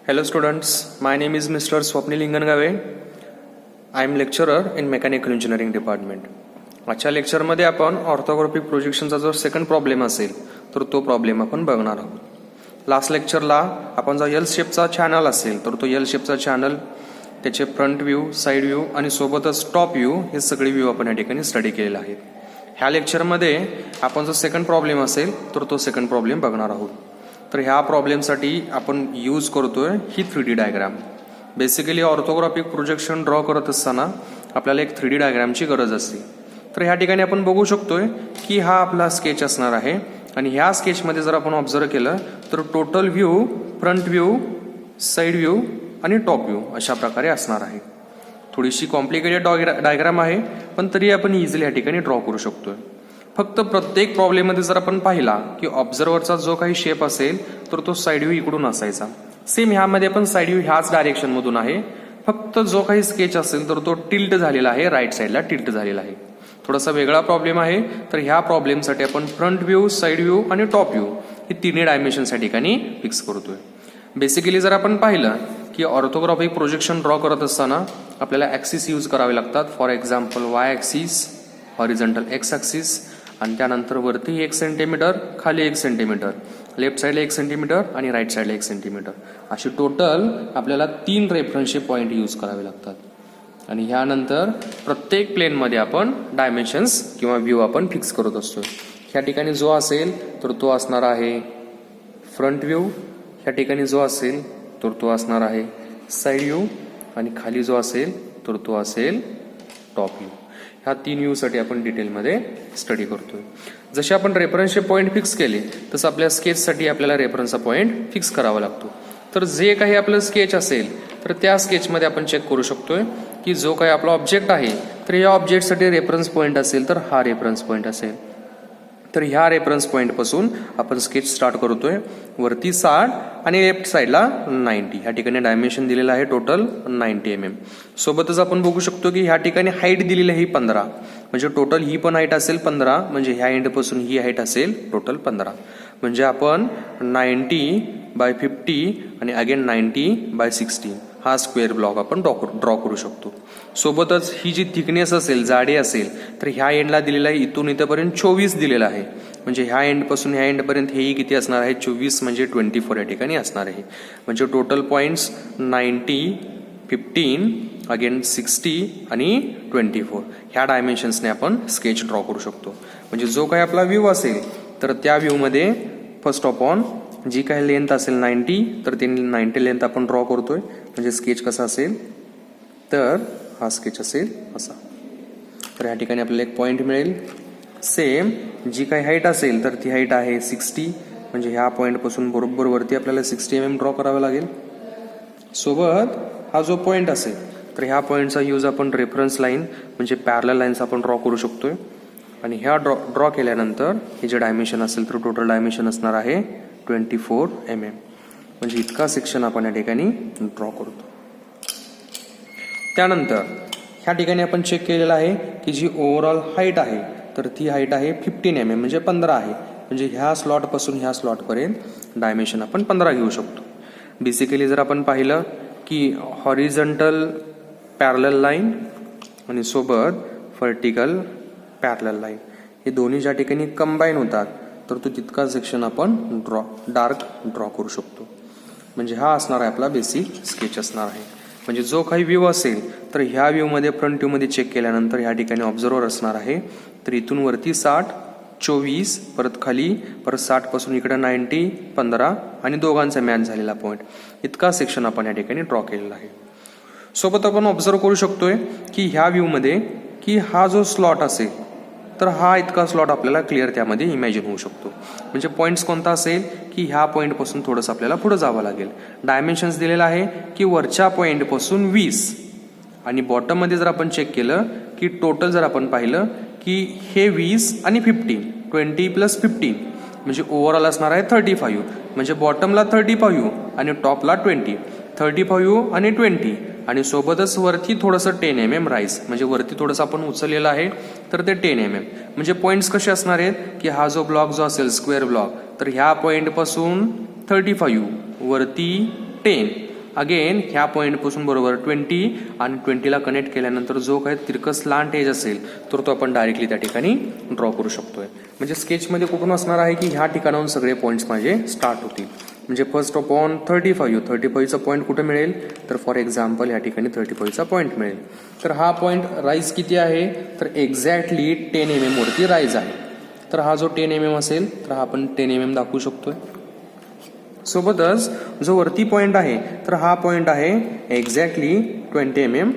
Hello students, my name is Mr. Swapnil Ingangave. I am lecturer in Mechanical Engineering Department. आजच्या लेक्चरमध्ये आपण orthographic प्रोजेक्शनचा जो second problem असेल तर तो प्रॉब्लेम आपण बघणार आहोत. लास्ट लेक्चरला आपण जो एल शेपचा चॅनल असेल तर तो एल शेपचा चॅनल, त्याचे फ्रंट व्ह्यू, साइड व्ह्यू आणि सोबतच टॉप व्ह्यू हे सगळे व्ह्यू आपण या ठिकाणी स्टडी केलेले आहेत. ह्या लेक्चरमध्ये आपण जो सेकंड प्रॉब्लेम असेल तर तो सेकंड प्रॉब्लेम बघणार आहोत. तर ह्या प्रॉब्लेमसाठी आपण यूज करतोय ही 3D diagram. Basically orthographic projection draw करत असताना आपल्याला एक 3D डायग्रामची गरज असते. तर ह्या ठिकाणी आपण बघू शकतोय की हा आपला स्केच असणार आहे आणि ह्या स्केचमध्ये जर आपण ऑब्झर्व केलं तर total view, front view, side view आणि टॉप व्ह्यू अशा प्रकारे असणार आहे. थोडीशी कॉम्प्लिकेटेड डायग्राम आहे पण तरी आपण इझिली या ठिकाणी ड्रॉ करू शकतोय. फक्त प्रत्येक प्रॉब्लेममध्ये जर आपण पाहिला की ऑब्झर्वरचा जो काही शेप असेल तर तो साइड व्ह्यू इकडून असायचा. सेम ह्यामध्ये पण साइड व्ह्यू ह्याच डायरेक्शन मधून आहे. फक्त जो काही स्केच असेल तर तो टिल्ट झालेला आहे, राईट साईडला टिल्ट झालेला आहे. थोडासा वेगळा प्रॉब्लेम आहे. तर ह्या प्रॉब्लेमसाठी आपण फ्रंट व्ह्यू, साइड व्ह्यू आणि टॉप व्ह्यू ही तिन्ही डायमेन्शन्स या ठिकाणी फिक्स करतोय. बेसिकली जर आपण पाहिलं की ऑर्थोग्राफिक प्रोजेक्शन ड्रॉ करत असताना आपल्याला ऍक्सिस यूज करावे लागतात. For example Y axis, horizontal x axis आणि त्यानंतर वरती 1 सेंटीमीटर, खाली 1 सेंटीमीटर, लेफ्ट साईडला 1 सेंटीमीटर आणि राईट साईडला 1 सेंटीमीटर अशी टोटल आपल्याला 3 रेफरन्सचे पॉईंट यूज करावे लागतात. आणि ह्यानंतर प्रत्येक प्लेनमध्ये आपण डायमेन्शन्स किंवा व्ह्यू आपण फिक्स करत असतो. ह्या ठिकाणी जो असेल तर तो असणार आहे फ्रंट व्ह्यू, ह्या ठिकाणी जो असेल तर तो असणार आहे साइड व्ह्यू आणि खाली जो असेल तर तो असेल टॉप व्ह्यू. ह्या 3 व्ह्यूसाठी आपण डिटेलमध्ये स्टडी करतोय. जसे आपण रेफरन्सचे पॉईंट फिक्स केले तसं आपल्या स्केचसाठी आपल्याला रेफरन्सचा पॉईंट फिक्स करावा लागतो. तर जे काही आपलं स्केच असेल तर त्या स्केचमध्ये आपण चेक करू शकतोय की जो काही आपला ऑब्जेक्ट आहे तर या ऑब्जेक्टसाठी रेफरन्स पॉईंट असेल तर हा रेफरन्स पॉईंट असेल. तर ह्या रेफरन्स पॉईंट पासून आपण स्केच स्टार्ट करतोय. वरती 60 आणि लेफ्ट साईडला 90. ह्या ठिकाणी डायमेन्शन दिलेलं आहे टोटल 90 mm. सोबतच आपण बघू शकतो की ह्या ठिकाणी हाईट दिलेली आहे 15. म्हणजे टोटल ही पण हाईट असेल 15. म्हणजे ह्या एंड पासून ही हाईट असेल टोटल 15. म्हणजे आपण 90/50 आणि अगेन 90/60 हा स्क्वेअर ब्लॉक आपण ड्रॉ करू शकतो. सोबतच ही जी थिकनेस असेल, जाडी असेल तर ह्या एंडला दिलेला आहे इथून इथपर्यंत 24 दिलेला आहे. म्हणजे ह्या एंड पासून ह्या एंड पर्यंत हेही किती असणार आहे 24 म्हणजे 24 या ठिकाणी असणार आहे. म्हणजे टोटल पॉइंट्स 90, 15, अगेन 60 आणि 24 ह्या डायमेन्शन्सने आपण स्केच ड्रॉ करू शकतो. म्हणजे जो काही आपला व्ह्यू असेल तर त्या व्ह्यूमध्ये फर्स्ट ऑफ ऑन जी काही लेंथ असेल 90 तर ती 90 लेंथ आपण ड्रॉ करतोय. म्हणजे स्केच कसा असेल तर हा स्केच असेल असा. तर या ठिकाणी आपल्याला एक पॉईंट मिळेल. सेम जी काही हाईट असेल तर ती हाईट आहे 60. म्हणजे ह्या पॉईंट पासून बरोबर वरती आपल्याला 60 mm ड्रॉ करावं लागेल. सोबत हा जो पॉईंट असेल तर ह्या पॉईंटचा यूज आपण रेफरन्स लाईन म्हणजे पॅरलल लाईन्स आपण ड्रॉ करू शकतोय. आणि ह्या ड्रॉ केल्यानंतर हे जे डायमेन्शन असेल तर टोटल डायमेन्शन असणार आहे 24 mm. म्हणजे इतका सेक्शन आपण या ठिकाणी ड्रॉ करतो. त्यानंतर ह्या ठिकाणी आपण चेक केलेलं आहे की जी ओव्हरऑल हाईट आहे तर ती हाईट आहे 15 mm म्हणजे 15 आहे. म्हणजे ह्या स्लॉट पासून ह्या स्लॉट पर्यंत डायमेन्शन आपण 15 घेऊ शकतो. बेसिकली जर आपण पाहिलं की हॉरिझॉन्टल पॅरलल लाईन आणि सोबत व्हर्टिकल पॅरलल लाईन हे दोन्ही ज्या ठिकाणी कंबाईन होतात तर तो तितका सेक्शन आपण डार्क ड्रॉ करू शकतो. म्हणजे हा असणार आहे आपला बेसिक स्केच असणार आहे. म्हणजे जो काही व्ह्यू असेल तर ह्या व्ह्यूमध्ये फ्रंट व्ह्यूमध्ये चेक केल्यानंतर ह्या ठिकाणी ऑब्झर्वर असणार आहे. तर इथून वरती 60, 24, परत खाली परत 60 पासून इकडे 90, 15 आणि दोघांचा मॅच झालेला पॉईंट इतका सेक्शन आपण या ठिकाणी ड्रॉ केलेला आहे. सोबत आपण ऑब्झर्व करू शकतोय की ह्या व्ह्यूमध्ये की हा जो स्लॉट असेल तर हा इतका स्लॉट आपल्याला क्लिअर त्यामध्ये इमॅजिन होऊ शकतो. म्हणजे पॉईंट्स कोणता असेल की ह्या पॉईंट पासून थोडंसं आपल्याला पुढे जावं लागेल. डायमेन्शन्स दिलेला आहे की वरच्या पॉईंट पासून 20 आणि बॉटम मध्ये जर आपण चेक केलं की टोटल जर आपण पाहिलं की हे 20 आणि 15, 20 + 15 म्हणजे ओव्हरऑल असणार आहे 35. म्हणजे बॉटमला 35 आणि टॉपला 20. 35 आणि 20 आणि सोबतच वरती थोडंसं 10 mm राईज म्हणजे वरती थोडंसं आपण उचललेलं आहे तर ते 10 mm. म्हणजे पॉईंट्स कसे असणार आहेत की हा जो ब्लॉक जो असेल स्क्वेअर ब्लॉक तर ह्या पॉईंट पासून 35 वरती 10 अगेन ह्या पॉईंटपासून बरोबर 20 आणि 20ला कनेक्ट केल्यानंतर जो काही तिरकं स्लांट एज असेल तर तो आपण डायरेक्टली त्या ठिकाणी ड्रॉ करू शकतोय. म्हणजे स्केचमध्ये कुठून असणार आहे की ह्या ठिकाणाहून सगळे पॉईंट्स माझे स्टार्ट होतील. म्हणजे फर्स्ट अपॉन 35चा पॉईंट कुठे मिळेल तर फॉर एक्झाम्पल या ठिकाणी 35चा पॉईंट मिळेल. तर हा पॉईंट राईज किती आहे तर एक्झॅक्टली 10 mm वरती राईज आहे. तर हा जो 10 mm असेल तर हा आपण 10 mm दाखवू शकतोय. सोबतच जो वरती पॉईंट आहे तर हा पॉईंट आहे एक्झॅक्टली 20 mm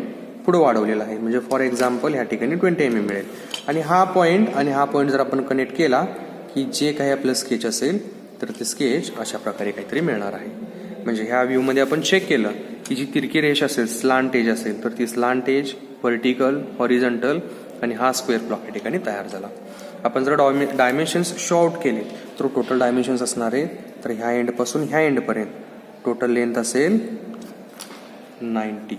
पुढे वाढवलेला आहे. म्हणजे फॉर एक्झाम्पल ह्या ठिकाणी 20 mm मिळेल. आणि हा पॉईंट जर आपण कनेक्ट केला की जे काही आपलं स्केच असेल तर ते स्केच अशा प्रकारे काहीतरी मिळणार आहे. म्हणजे ह्या व्ह्यूमध्ये आपण चेक केलं की जी तिरकी रेष असेल स्लांट एज असेल तर ती स्लांट एज, व्हर्टिकल, हॉरिझॉन्टल आणि हा स्क्वेअर ब्लॉक या ठिकाणी तयार झाला. आपण जर डायमेन्शन्स शो आउट केले तर टोटल डायमेन्शन्स असणार आहे तर ह्या एंडपासून ह्या एंडपर्यंत टोटल लेंथ असेल 90.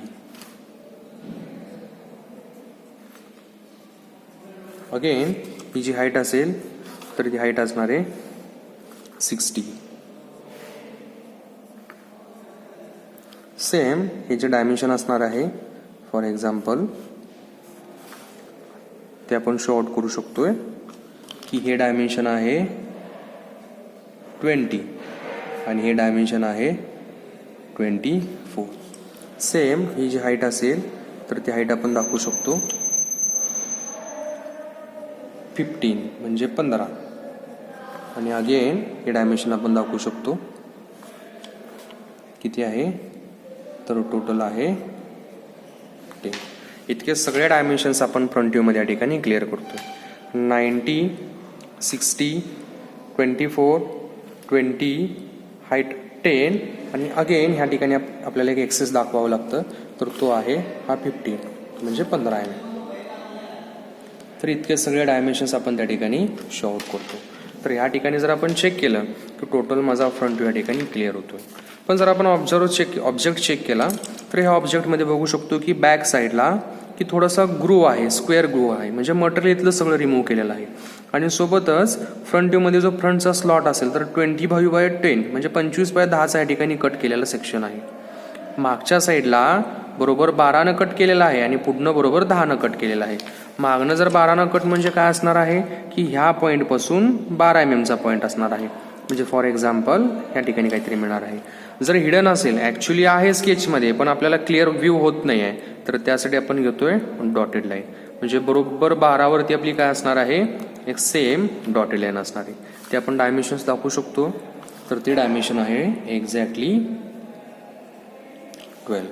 अगेन ही जी हाईट असेल तर ती हाईट असणार आहे 60. सेम हे जे डायमेन्शन असणार आहे फॉर एक्झाम्पल ते आपण शो आउट करू शकतोय की हे डायमेन्शन आहे 20 आणि हे डायमेन्शन आहे 24. सेम ही जी हाईट असेल तर ती हाईट आपण दाखवू शकतो 15 म्हणजे 15. आणि अगेन हे डायमेन्शन आपण दाखवू शकतो किती आहे तर टोटल आहे 10. इतके सगळे डायमेन्शन्स आपण फ्रंट व्ह्यूमध्ये या ठिकाणी क्लिअर करतो. 90, 60, 24, 20, हाईट 10 आणि अगेन ह्या ठिकाणी आपल्याला एक एक्सेस दाखवावं लागतं तर तो आहे हा 15 म्हणजे 15 mm. तर इतके सगळे डायमेन्शन्स आपण त्या ठिकाणी शो आउट करतो. तर ह्या ठिकाणी जर आपण चेक केलं तर टोटल माझा फ्रंट व्ह्यू या ठिकाणी क्लिअर होतो. पण जर आपण ऑब्जेक्ट चेक केला तर ह्या ऑब्जेक्टमध्ये बघू शकतो की बॅक साईडला की थोडासा ग्रूव्ह आहे, स्क्वेअर ग्रूव्ह आहे. म्हणजे मटेरियल इथलं सगळं रिमूव्ह केलेलं आहे. आणि सोबतच फ्रंट व्ह्यूमध्ये जो फ्रंटचा स्लॉट असेल तर 20/10 म्हणजे 25/10 या ठिकाणी कट केलेलं सेक्शन आहे. मागच्या साईडला बरोबर 12 कट केलेला आहे आणि पुढनं बरोबर 10 कट केलेला आहे. मागणं जर 12 कट म्हणजे काय असणार आहे की ह्या पॉईंटपासून 12 mm पॉईंट असणार आहे. म्हणजे फॉर एक्झाम्पल या ठिकाणी काहीतरी मिळणार आहे. जर हिडन असेल ॲक्च्युली आहे स्केचमध्ये पण आपल्याला क्लिअर व्ह्यू होत नाही आहे तर त्यासाठी आपण घेतोय डॉटेड लाईन. म्हणजे बरोबर 12 वरती आपली काय असणार आहे एक सेम डॉटेड लाईन असणार आहे. ते आपण डायमेन्शन्स दाखवू शकतो तर ते डायमेन्शन आहे एक्झॅक्टली 12.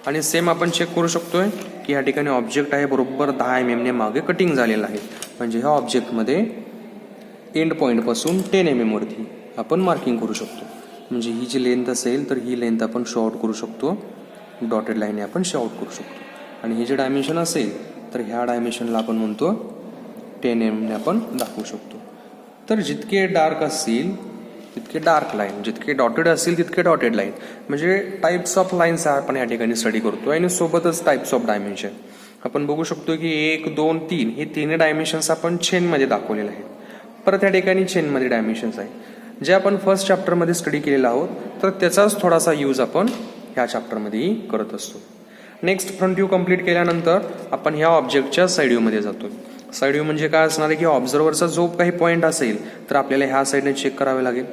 आणि सेम आपण चेक करू शकतोय की या ठिकाणी ऑब्जेक्ट आहे बरोबर 10 mm ने मागे कटिंग झालेलं आहे. म्हणजे ह्या ऑब्जेक्टमध्ये एंड पॉईंटपासून 10 mm वरती आपण मार्किंग करू शकतो. म्हणजे ही जी लेंथ असेल तर ही लेंथ आपण शो आउट करू शकतो, डॉटेड लाईनने आपण शो आउट करू शकतो. आणि हे जे डायमेन्शन असेल तर ह्या डायमेन्शनला आपण म्हणतो 10 mm ने आपण दाखवू शकतो. तर जितके डार्क असतील तितके डार्क लाईन, जितके डॉटेड असतील तितके डॉटेड लाईन. म्हणजे टाइप्स ऑफ लाईन्स आपण या ठिकाणी स्टडी करतो आणि सोबतच टाइप्स ऑफ डायमेन्शन आपण बघू शकतो की 1, 2, 3 हे तिन्ही डायमेन्शन्स आपण चेनमध्ये दाखवलेले आहेत. परत या ठिकाणी चेनमध्ये डायमेन्शन्स आहे जे आपण फर्स्ट चॅप्टरमध्ये स्टडी केलेला आहोत तर त्याचाच थोडासा यूज आपण ह्या चॅप्टरमध्येही करत असतो. नेक्स्ट फ्रंट व्ह्यू कंप्लीट केल्यानंतर आपण ह्या ऑब्जेक्टच्या साईड व्ह्यूमध्ये जातो. साईड व्ह्यू म्हणजे काय असणार आहे की ऑब्झर्वरचा जो काही पॉईंट असेल तर आपल्याला ह्या साईडने चेक करावे लागेल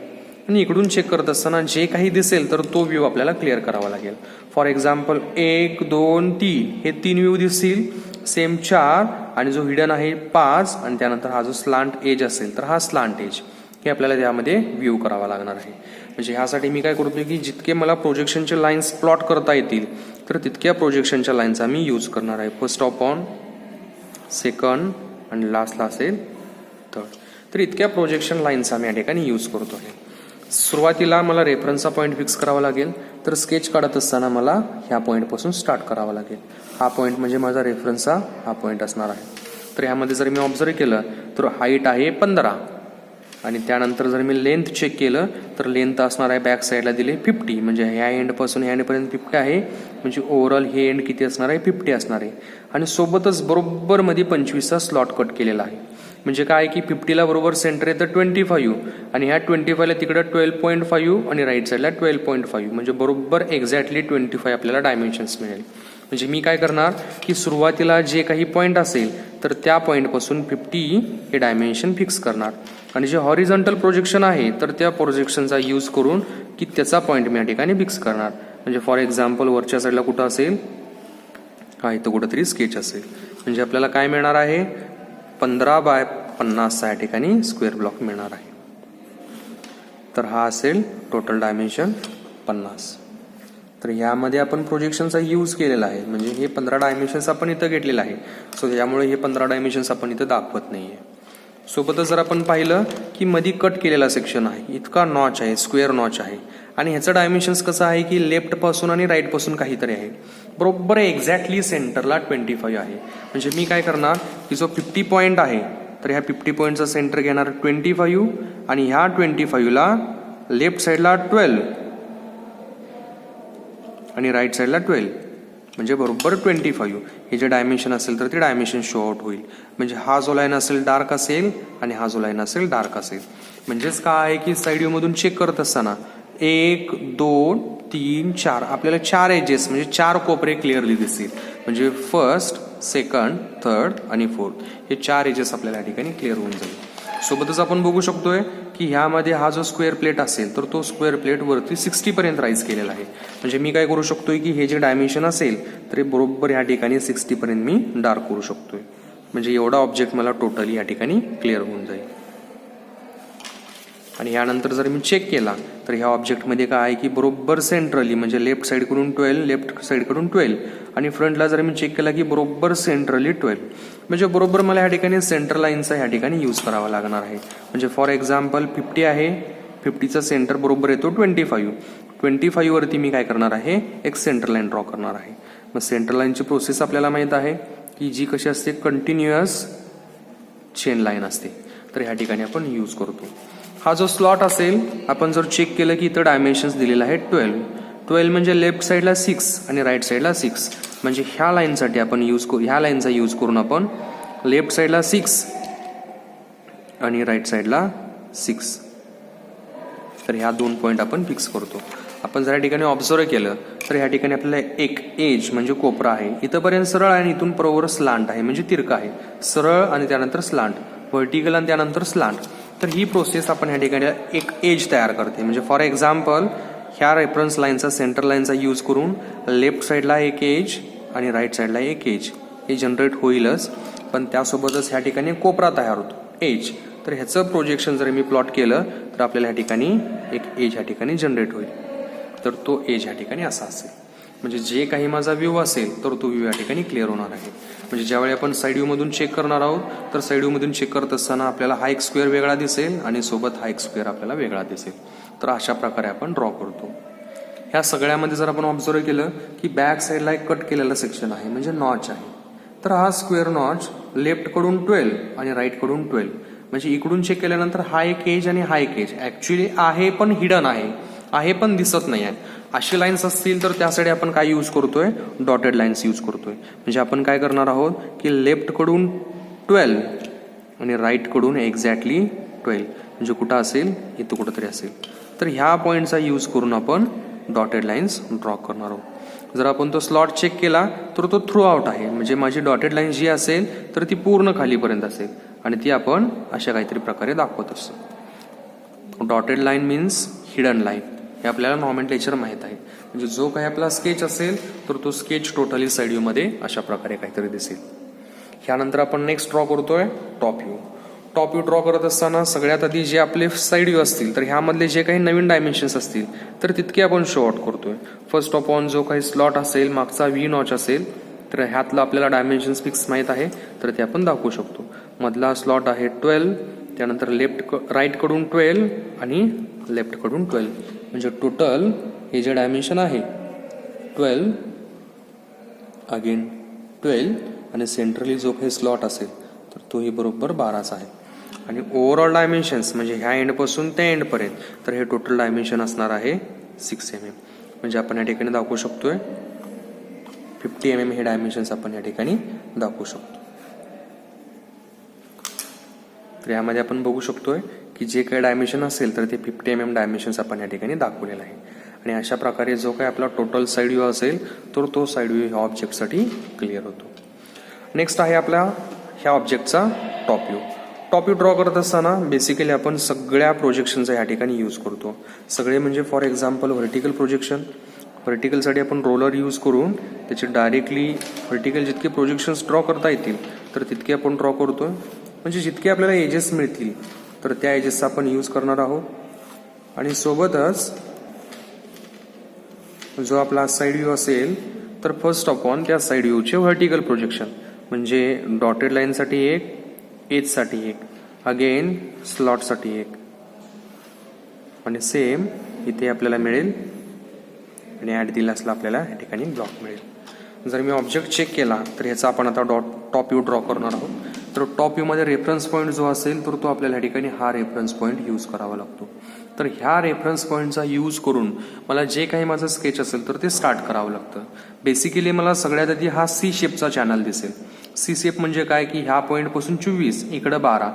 आणि इकडून चेक करत असताना जे काही दिसेल तर तो व्ह्यू आपल्याला क्लिअर करावा लागेल. फॉर एक्झाम्पल 1, 2, 3 हे 3 व्ह्यू दिसतील. सेम 4 आणि जो हिडन आहे 5 आणि त्यानंतर हा जो स्लांट एज असेल तर हा स्लांट एज हे आपल्याला त्यामध्ये व्ह्यू करावा लागणार आहे. म्हणजे ह्यासाठी मी काय करतोय की जितके मला प्रोजेक्शनचे लाईन्स प्लॉट करता येतील तर तितक्या प्रोजेक्शनच्या लाईन्सचा मी यूज करणार आहे. फर्स्ट अपॉन, सेकंड आणि लास्टला असेल थर्ड. तर इतक्या प्रोजेक्शन लाईन्सचा मी या ठिकाणी यूज करतो आहे. सुरुवातीला मला रेफरन्सचा पॉईंट फिक्स करावा लागेल तर स्केच काढत असताना मला ह्या पॉईंटपासून स्टार्ट करावा लागेल. हा पॉईंट म्हणजे माझा रेफरन्सचा हा पॉईंट असणार आहे. तर ह्यामध्ये जर मी ऑब्झर्व केलं तर हाईट आहे 15 आणि त्यानंतर जर मी लेंथ चेक केलं तर लेंथ असणार आहे बॅक साईडला दिले 50. म्हणजे ह्या एंडपासून ह्या एंडपर्यंत 50 आहे. म्हणजे ओव्हरऑल हे एंड किती असणार आहे 50 असणार आहे. आणि सोबतच बरोबर मध्ये 25चा स्लॉट कट केलेला आहे. म्हणजे काय की 50ला बरोबर सेंटर येतं 25 आणि ह्या 25ला तिकडं 12.5 आणि राईट साईडला 12.5 म्हणजे बरोबर एक्झॅक्टली 25 आपल्याला डायमेन्शन्स मिळेल. म्हणजे मी काय करणार की सुरुवातीला जे काही पॉईंट असेल तर त्या पॉईंटपासून 50 हे डायमेन्शन फिक्स करणार आणि जे हॉरिझॉन्टल प्रोजेक्शन आहे तर त्या प्रोजेक्शनचा यूज करून की त्याचा पॉईंट मी या ठिकाणी फिक्स करणार. म्हणजे फॉर एक्झाम्पल वरच्या साईडला कुठं असेल, हा इथं कुठंतरी स्केच असेल. म्हणजे आपल्याला काय मिळणार आहे 15x50 या ठिकाणी स्क्वेअर ब्लॉक मिळणार आहे. तर हा असेल टोटल डायमेन्शन 50. तर यामध्ये आपण प्रोजेक्शनचा यूज केलेला आहे. म्हणजे हे 15 डायमेन्शन्स आपण इथं घेतलेलं आहे. सो त्यामुळे हे 15 डायमेन्शन्स आपण इथं दाखवत नाहीये. सोबतच जर आपण पाहिलं की मध्ये कट केलेला सेक्शन आहे, इतका नॉच आहे, स्क्वेअर नॉच आहे आणि ह्याचं डायमेन्शन्स कसं आहे की लेफ्ट पासून आणि राईट पासून काहीतरी आहे. बरोबर एक्झॅक्टली सेंटरला 25 आहे. म्हणजे मी काय करणार की जो 50 पॉईंट आहे तर ह्या 50 पॉईंटचा सेंटर घेणार 25 आणि ह्या 25ला लेफ्ट साईडला 12 आणि राईट साईडला 12 म्हणजे बरोबर 25 हे जे डायमेन्शन असेल तर ते डायमेन्शन शो आउट होईल. म्हणजे हा जो लाईन असेल डार्क असेल आणि हा जो लाईन असेल डार्क असेल. म्हणजेच काय आहे की साईड व्ह्यू मधून चेक करत असताना 1 2 3 4 आपल्याला 4 एजेस म्हणजे 4 कोपरे क्लिअरली दिसतील. म्हणजे फर्स्ट, सेकंड, थर्ड आणि फोर्थ हे 4 एजेस आपल्याला या ठिकाणी क्लिअर होऊन जाईल. सोबतच आपण बघू शकतोय की ह्यामध्ये हा जो स्क्वेअर प्लेट असेल तर तो स्क्वेअर प्लेट वरती 60 पर्यंत राईज केलेला आहे. म्हणजे मी काय करू शकतोय की हे जे डायमेन्शन असेल तर बरोबर या ठिकाणी 60 पर्यंत मी डार्क करू शकतोय. म्हणजे एवढा ऑब्जेक्ट मला टोटली या ठिकाणी क्लिअर होऊन जाईल. आणि यानंतर जर मी चेक केला तर ह्या ऑब्जेक्टमध्ये काय आहे की बरोबर सेंट्रली म्हणजे लेफ्ट साईडकडून 12 लेफ्ट साईडकडून 12 आणि फ्रंटला जर मी चेक केला की बरोबर सेंट्रली 12 म्हणजे बरोबर मला या ठिकाणी सेंटर लाईनचा या ठिकाणी यूज करावा लागणार आहे. म्हणजे फॉर एक्झाम्पल 50 आहे, 50चा सेंटर बरोबर येतो 25 वरती मी काय करणार आहे एक सेंटर लाईन ड्रॉ करणार आहे. मग सेंटर लाईनची प्रोसेस आपल्याला माहित आहे की जी कशी असते कंटिन्युअस चेन लाईन असते. तर ह्या ठिकाणी आपण यूज करतो. हा जो स्लॉट असेल आपण जर चेक केलं की इथं डायमेन्शन्स दिलेलं आहे 12 म्हणजे लेफ्ट साईडला 6 आणि राईट साईडला 6 म्हणजे ह्या लाईनसाठी आपण ह्या लाईनचा यूज करून आपण लेफ्ट साईडला 6 आणि राईट साईडला 6 तर ह्या 2 पॉईंट आपण फिक्स करतो. आपण जर या ठिकाणी ऑब्झर्व केलं तर ह्या ठिकाणी आपल्याला एक एज म्हणजे कोपरा आहे, इथंपर्यंत सरळ आणि इथून बरोबर स्लांट आहे म्हणजे तिरका आहे. सरळ आणि त्यानंतर स्लांट, व्हर्टिकल आणि त्यानंतर स्लांट. तर ही प्रोसेस आपण ह्या ठिकाणी एक एज तयार करते. म्हणजे फॉर एक्झाम्पल ह्या रेफरन्स लाईनचा सेंटर लाईनचा यूज करून लेफ्ट साईडला एक एज आणि राईट साईडला एक एज हे जनरेट होईलच, पण त्यासोबतच ह्या ठिकाणी कोपरा तयार होतो एज. तर ह्याचं प्रोजेक्शन जर मी प्लॉट केलं तर आपल्याला ह्या ठिकाणी एक एज ह्या ठिकाणी जनरेट होईल. तर तो एज ह्या ठिकाणी असा असेल. म्हणजे जे काही माझा व्ह्यू असेल तर तो व्ह्यू या ठिकाणी क्लिअर होणार आहे. म्हणजे ज्यावेळी आपण साईड व्ह्यू मधून चेक करणार आहोत तर साईड व्ह्यू मधून चेक करत असताना आपल्याला हा एक स्क्वेअर वेगळा दिसेल आणि सोबत हा एक स्क्वेअर आपल्याला वेगळा दिसेल. तर अशा प्रकारे आपण ड्रॉ करतो. ह्या सगळ्यामध्ये जर आपण ऑब्झर्व केलं की बॅक साईडला एक कट केलेला सेक्शन आहे म्हणजे नॉच आहे. तर हा स्क्वेअर नॉच लेफ्ट कडून 12 आणि राईट कडून 12 म्हणजे इकडून चेक केल्यानंतर हा एक एज आणि हा एक एज ऍक्च्युली आहे पण हिडन आहे पण दिसत नाही आहे. अशी लाईन्स असतील तर त्यासाठी आपण काय यूज करतोय डॉटेड लाईन्स यूज करतोय. म्हणजे आपण काय करणार आहोत की लेफ्ट कडून 12 आणि राईट कडून एक्झॅक्टली 12 म्हणजे कुठं असेल इथं कुठंतरी असेल. तर ह्या पॉईंटचा यूज करून आपण डॉटेड लाईन्स ड्रॉ करणार आहोत. जर आपण तो स्लॉट चेक केला तर तो थ्रू आउट आहे. म्हणजे माझी डॉटेड लाईन जी असेल तर ती पूर्ण खालीपर्यंत असेल आणि ती आपण अशा काहीतरी प्रकारे दाखवत असतो. Dotted line means hidden line हे आपल्याला नॉमेनक्लेचर माहित आहे. म्हणजे जो काही आपला स्केच असेल तर तो स्केच टोटली साईड व्ह्यू मध्ये अशा प्रकारे काहीतरी दिसेल. ह्यानंतर आपण नेक्स्ट ड्रॉ करतोय top view. Top view draw करत असताना सगळ्यात आधी जे आपले साईड व्ह्यू असतील तर ह्यामधले जे काही नवीन डायमेन्शन्स असतील तर तितके आपण शो आउट करतोय. फर्स्ट ऑफ ऑल जो काही स्लॉट असेल मागचा व्ही नॉच असेल तर ह्यातलं आपल्याला डायमेन्शन्स फिक्स माहीत आहे तर ते आपण दाखवू शकतो. मधला स्लॉट आहे 12, त्यानंतर राईट कडून 12 आणि लेफ्ट कडून 12 म्हणजे टोटल हे जे डायमेन्शन आहे 12 अगेन 12 आणि सेंट्रली जो काही स्लॉट असेल तर तोही बरोबर 12च आहे. आणि ओव्हरऑल डायमेन्शन्स म्हणजे ह्या एंडपासून त्या एंडपर्यंत तर हे टोटल डायमेन्शन असणार आहे 6 mm. म्हणजे आपण या ठिकाणी दाखवू शकतोय 50 mm हे डायमेन्शन्स आपण या ठिकाणी दाखवू शकतो. तर यामध्ये आपण बघू शकतोय की जे काही डायमेन्शन असेल तर ते 50 mm डायमेन्शन्स आपण या ठिकाणी दाखवलेलं आहे. आणि अशा प्रकारे जो काही आपला टोटल साईड व्ह्यू असेल तर तो साईड व्ह्यू ह्या ऑब्जेक्टसाठी क्लिअर होतो. नेक्स्ट आहे आपल्या ह्या ऑब्जेक्टचा top view. Top view draw करत असताना बेसिकली आपण सगळ्या प्रोजेक्शनचा या ठिकाणी यूज करतो. सगळे म्हणजे फॉर एक्झाम्पल व्हर्टिकल प्रोजेक्शन. व्हर्टिकलसाठी आपण रोलर यूज करून त्याचे डायरेक्टली व्हर्टिकल जितके प्रोजेक्शन्स ड्रॉ करता येतील तर तितके आपण ड्रॉ करतोय. म्हणजे जितके आपल्याला एजेस मिळतील तर त्या एजेसचा आपण यूज करणार आहोत. आणि सोबतच जो आपला साईड व्ह्यू असेल तर फर्स्ट ऑफ ऑन त्या साईड व्ह्यूचे व्हर्टिकल प्रोजेक्शन म्हणजे डॉटेड लाईनसाठी एक, एजसाठी एक, अगेन स्लॉटसाठी एक, आणि सेम इथे आपल्याला मिळेल आणि ॲट दिला असला आपल्याला या ठिकाणी ब्लॉक मिळेल. जर मी ऑब्जेक्ट चेक केला तर ह्याचा आपण आता टॉप व्ह्यू ड्रॉ करणार आहोत. तर टॉप व्ह्यूमध्ये रेफरन्स पॉईंट जो असेल तर तो आपल्याला या ठिकाणी हा रेफरन्स पॉईंट यूज करावा लागतो. तर ह्या रेफरन्स पॉईंटचा यूज करून मला जे काही माझं स्केच असेल तर ते स्टार्ट करावं लागतं. बेसिकली मला सगळ्यात आधी हा सी शेपचा चॅनल दिसेल. सी शेप म्हणजे काय की ह्या पॉईंटपासून 24 इकडं 12,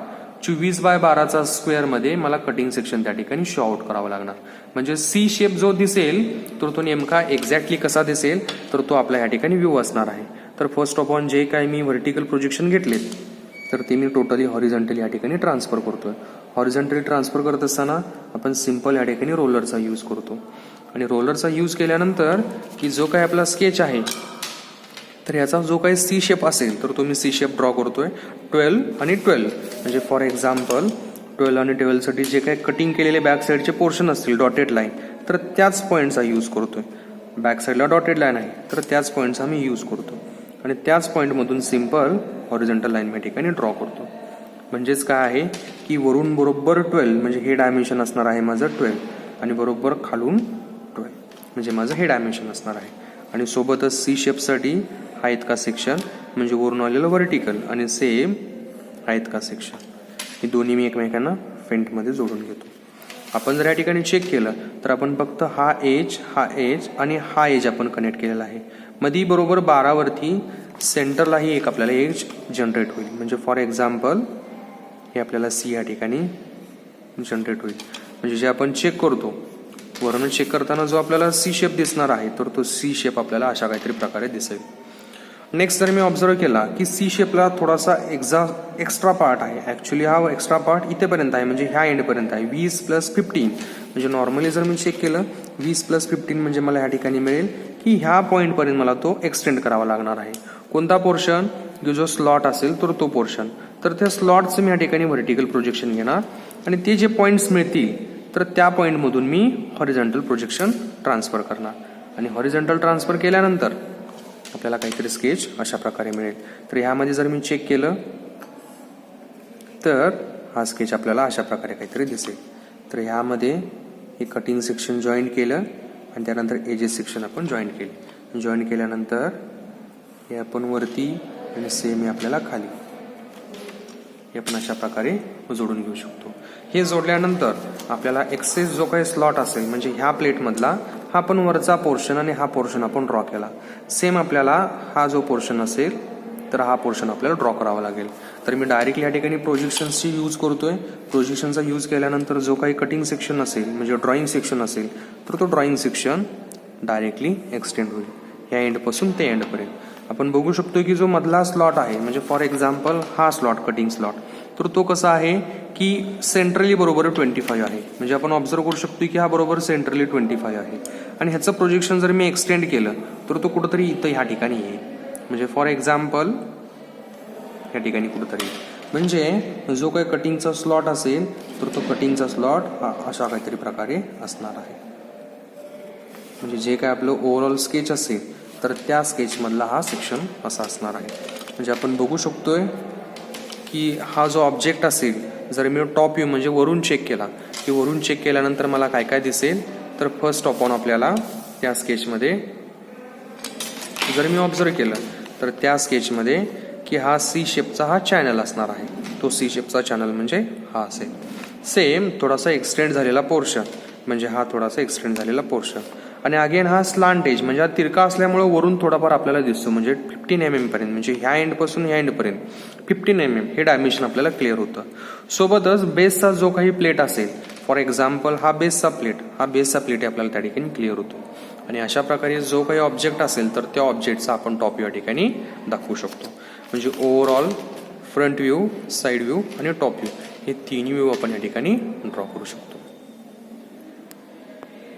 24/12चा स्क्वेअरमध्ये मला कटिंग सेक्शन त्या ठिकाणी शो आउट करावं लागणार. म्हणजे सी शेप जो दिसेल तर तो नेमका एक्झॅक्टली कसा दिसेल तर तो आपल्या ह्या ठिकाणी व्ह्यू असणार आहे. तर फर्स्ट ऑफ ऑल जे काही मी व्हर्टिकल प्रोजेक्शन घेतलेत तर ते मी टोटली हॉरिझॉन्टली या ठिकाणी ट्रान्सफर करतोय. हॉरिझॉन्टली ट्रान्सफर करत असताना आपण सिंपल या ठिकाणी रोलरचा यूज करतो. आणि रोलरचा यूज केल्यानंतर की जो काही आपला स्केच आहे तर याचा जो काही सी शेप असेल तर तो मी सी शेप ड्रॉ करतोय 12 आणि 12. म्हणजे फॉर एक्झाम्पल 12 आणि 12 साठी जे काही कटिंग केलेले बॅक साईडचे पोर्शन असतील डॉटेड लाईन तर त्याच पॉईंटचा यूज करतोय. बॅक साईडला डॉटेड लाईन आहे तर त्याच पॉईंटचा मी यूज करतो आणि त्याच पॉईंटमधून सिंपल हॉरिझॉन्टल लाईन या ठिकाणी ड्रॉ करतो. म्हणजेच काय आहे की वरून बरोबर 12 म्हणजे हे डायमेन्शन असणार आहे माझं 12 आणि बरोबर खालून 12 म्हणजे माझं हे डायमेन्शन असणार आहे. आणि सोबतच सी शेपसाठी हा इतका सेक्शन म्हणजे वरून आलेलं व्हर्टिकल आणि सेम हा इतका सेक्शन, हे दोन्ही मी एकमेकांना फेंटमध्ये जोडून घेतो. आपण जर या ठिकाणी चेक केलं तर आपण फक्त हा एज आणि हा एज आपण कनेक्ट केलेला आहे. मध्ये बरोबर 12 वरती सेंटरलाही एक आपल्याला एज जनरेट होईल. म्हणजे फॉर एक्झाम्पल हे आपल्याला सी या ठिकाणी जनरेट होईल. म्हणजे जे आपण चेक करतो वरून चेक करताना जो आपल्याला सी शेप दिसणार आहे तर तो सी शेप आपल्याला अशा काहीतरी प्रकारे दिसेल. नेक्स्ट जर मी ऑब्झर्व केला की सी शेपला थोडासा एक्स्ट्रा पार्ट आहे. ॲक्च्युली हा एक्स्ट्रा पार्ट इथेपर्यंत आहे म्हणजे ह्या एंडपर्यंत आहे 20+15. म्हणजे नॉर्मली जर मी चेक केलं 20+15 म्हणजे मला ह्या ठिकाणी मिळेल की ह्या पॉईंटपर्यंत मला तो एक्सटेंड करावा लागणार आहे. कोणता पोर्शन जो स्लॉट असेल तर तो पोर्शन. तर त्या स्लॉटचं मी या ठिकाणी व्हर्टिकल प्रोजेक्शन घेणार आणि ते जे पॉईंट्स मिळतील तर त्या पॉईंटमधून मी हॉरिझॉन्टल प्रोजेक्शन ट्रान्सफर करणार. आणि हॉरिझॉन्टल ट्रान्सफर केल्यानंतर आपल्याला काहीतरी स्केच अशा प्रकारे मिळेल. तर ह्यामध्ये जर मी चेक केलं तर हा स्केच आपल्याला अशा प्रकारे काहीतरी दिसेल. तर ह्यामध्ये हे कटिंग सेक्शन जॉईन केलं आणि त्यानंतर एजेस सेक्शन आपण जॉईन केले. जॉईन केल्यानंतर हे आपण वरती आणि सेम हे आपल्याला खाली हे आपण अशा प्रकारे जोडून घेऊ शकतो. हे जोडल्यानंतर आपल्याला एक्सेस जो काही स्लॉट असेल म्हणजे ह्या प्लेटमधला हा आपण वरचा पोर्शन आणि हा पोर्शन आपण ड्रॉ केला. सेम आपल्याला हा जो पोर्शन असेल तर हा पोर्शन आपल्याला ड्रॉ करावा लागेल. तर मी डायरेक्टली या ठिकाणी प्रोजेक्शन्सची यूज करतोय. प्रोजेक्शनचा यूज केल्यानंतर जो काही कटिंग सेक्शन असेल म्हणजे ड्रॉइंग सेक्शन असेल तर तो ड्रॉइंग सेक्शन डायरेक्टली एक्सटेंड होईल ह्या एंडपासून ते एंडपर्यंत. आपण बघू शकतो की जो मधला स्लॉट आहे म्हणजे फॉर एक्झाम्पल हा स्लॉट कटिंग स्लॉट तर तो कसा आहे की सेंट्रली बरोबर 25 आहे. म्हणजे आपण ऑब्झर्व करू शकतो की हा बरोबर सेंट्रली 25 आहे. आणि ह्याचं प्रोजेक्शन जर मी एक्सटेंड केलं तर तो कुठंतरी इथं ह्या ठिकाणी येईल. म्हणजे फॉर एक्झाम्पल ह्या ठिकाणी कुठंतरी म्हणजे जो काही कटिंगचा स्लॉट असेल तर तो कटिंगचा स्लॉट हा अशा काहीतरी प्रकारे असणार आहे. म्हणजे जे काय आपलं ओव्हरऑल स्केच असेल तर त्या स्केचमधला हा सेक्शन असा असणार आहे. म्हणजे आपण बघू शकतोय की हा जो ऑब्जेक्ट असेल जर मी टॉप व्ह्यू म्हणजे वरून चेक केला की वरून चेक केल्यानंतर मला काय काय दिसेल तर फर्स्ट ऑफ ऑन आपल्याला त्या स्केचमध्ये जर मी ऑब्झर्व केलं तर त्या स्केचमध्ये की हा सी शेपचा हा चॅनल असणार आहे. तो सी शेपचा चॅनल म्हणजे हा असेल. सेम थोडासा एक्सटेंड झालेला पोर्शन म्हणजे हा थोडासा एक्सटेंड झालेला पोर्शन आणि अगेन हा स्लांट एज म्हणजे हा तिरका असल्यामुळे वरून थोडाफार आपल्याला दिसतो, म्हणजे 15 mm पर्यंत, म्हणजे ह्या एंडपासून ह्या एंडपर्यंत 15 mm हे डायमेन्शन आपल्याला क्लिअर होतं. सोबतच बेसचा जो काही प्लेट असेल, फॉर एक्झाम्पल हा बेसचा प्लेट आपल्याला त्या ठिकाणी क्लिअर होतो. आणि अशा प्रकारे जो काही ऑब्जेक्ट असेल तर त्या ऑब्जेक्टचा आपण टॉप या ठिकाणी दाखवू शकतो. म्हणजे overall front view, side view आणि टॉप व्ह्यू हे तिन्ही व्ह्यू आपण या ठिकाणी ड्रॉ करू शकतो.